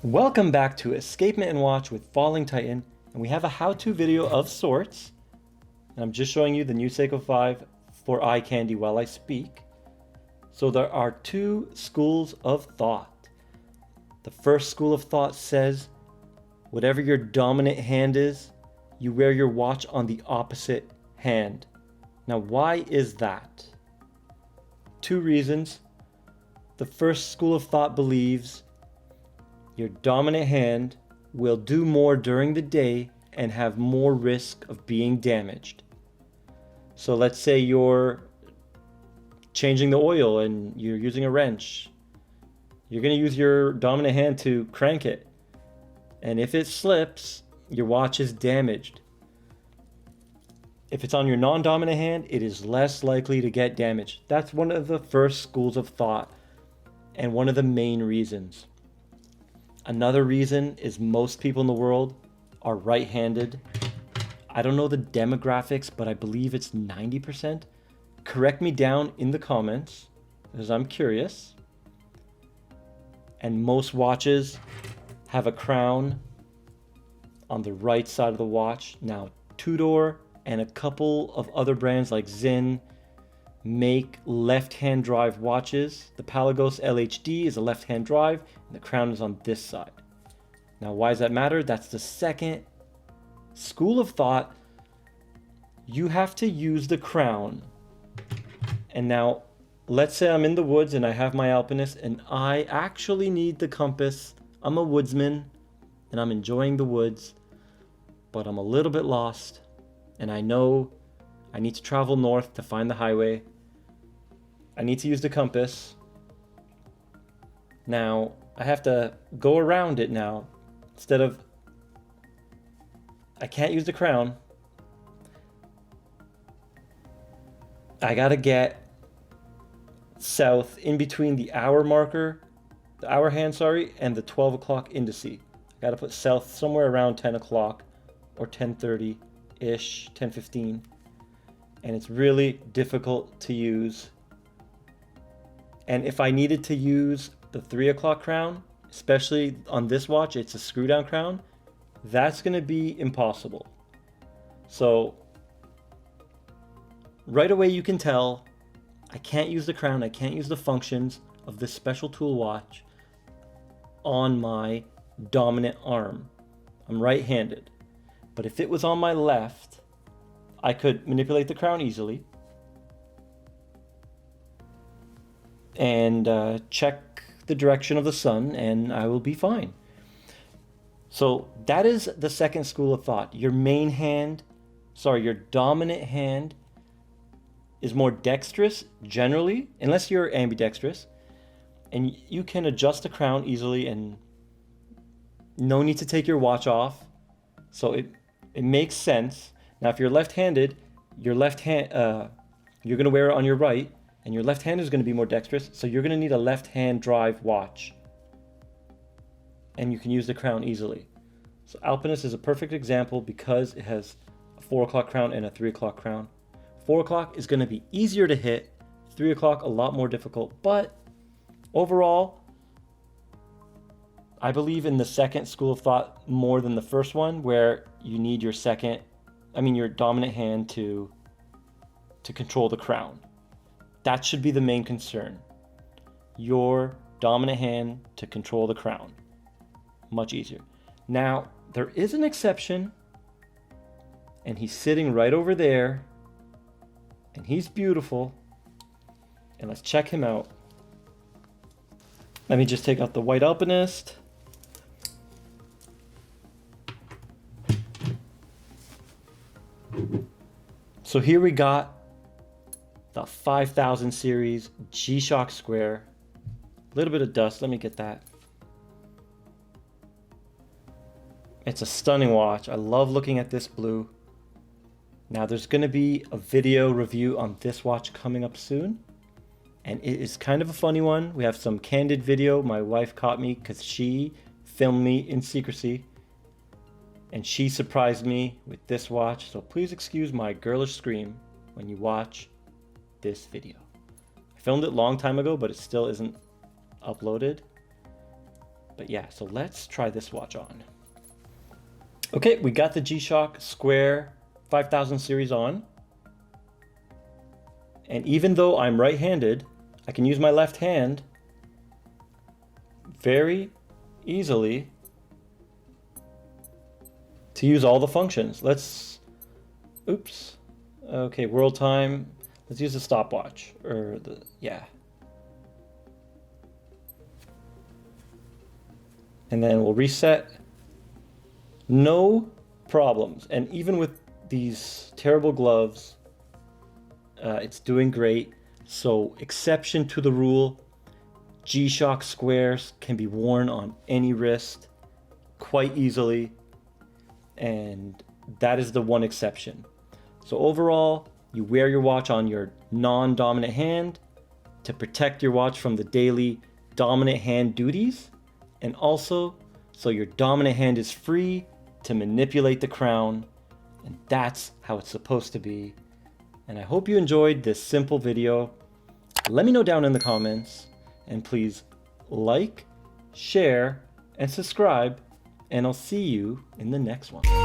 Welcome back to Escapement and Watch with Falling Titan, and we have a how-to video of sorts. And I'm just showing you the new Seiko 5 for eye candy while I speak. So there are two schools of thought. The first school of thought says, whatever your dominant hand is, you wear your watch on the opposite hand. Now, why is that? Two reasons. The first school of thought believes your dominant hand will do more during the day and have more risk of being damaged. So let's say you're changing the oil and you're using a wrench. You're going to use your dominant hand to crank it. And if it slips, your watch is damaged. If it's on your non-dominant hand, it is less likely to get damaged. That's one of the first schools of thought and one of the main reasons. Another reason is most people in the world are right-handed. I don't know the demographics, but I believe it's 90%. Correct me down in the comments because I'm curious. And most watches have a crown on the right side of the watch. Now, Tudor and a couple of other brands like Zinn make left-hand drive watches. The Palagos LHD is a left-hand drive and the crown is on this side. Now, why does that matter? That's the second school of thought. You have to use the crown. And now, let's say I'm in the woods and I have my Alpinist and I actually need the compass. I'm a woodsman and I'm enjoying the woods, but I'm a little bit lost and I know I need to travel north to find the highway. I need to use the compass. Now, I have to go around it now. Instead of, I can't use the crown. I gotta get south in between the hour marker, the hour hand, and the 12 o'clock indice. I gotta put south somewhere around 10 o'clock or 10:30-ish, 10:15. And it's really difficult to use. And if I needed to use the 3 o'clock crown, especially on this watch, it's a screw down crown, that's going to be impossible. So right away you can tell I can't use the crown, I can't use the functions of this special tool watch on my dominant arm. I'm right-handed. But if it was on my left, I could manipulate the crown easily and check the direction of the sun and I will be fine. So that is the second school of thought. Your dominant hand is more dexterous generally, unless you're ambidextrous, and you can adjust the crown easily and no need to take your watch off. So it makes sense. Now if you're left-handed, your left hand, you're gonna wear it on your right, and your left hand is going to be more dexterous, so you're going to need a left-hand drive watch. And you can use the crown easily. So Alpinist is a perfect example because it has a 4 o'clock crown and a 3 o'clock crown. 4 o'clock is going to be easier to hit, 3 o'clock a lot more difficult, but overall, I believe in the second school of thought more than the first one, where you need your dominant hand to control the crown. That should be the main concern. Your dominant hand to control the crown. Much easier. Now, there is an exception, and he's sitting right over there, and he's beautiful. And let's check him out. Let me just take out the white Alpinist. So here we got the 5000 series G-Shock Square. A little bit of dust, let me get that. It's a stunning watch. I love looking at this blue. Now there's gonna be a video review on this watch coming up soon. And it is kind of a funny one. We have some candid video. My wife caught me because she filmed me in secrecy. And she surprised me with this watch. So please excuse my girlish scream when you watch this video. I filmed it a long time ago, but it still isn't uploaded. But yeah, so let's try this watch on. Okay, we got the G-Shock Square 5000 series on. And even though I'm right-handed, I can use my left hand very easily to use all the functions. Oops. Okay, world time. Let's use the stopwatch, And then we'll reset. No problems. And even with these terrible gloves, it's doing great. So, exception to the rule, G-Shock squares can be worn on any wrist quite easily. And that is the one exception. So overall, you wear your watch on your non-dominant hand to protect your watch from the daily dominant hand duties, and also so your dominant hand is free to manipulate the crown, and that's how it's supposed to be. And I hope you enjoyed this simple video. Let me know down in the comments, and please like, share, and subscribe, and I'll see you in the next one.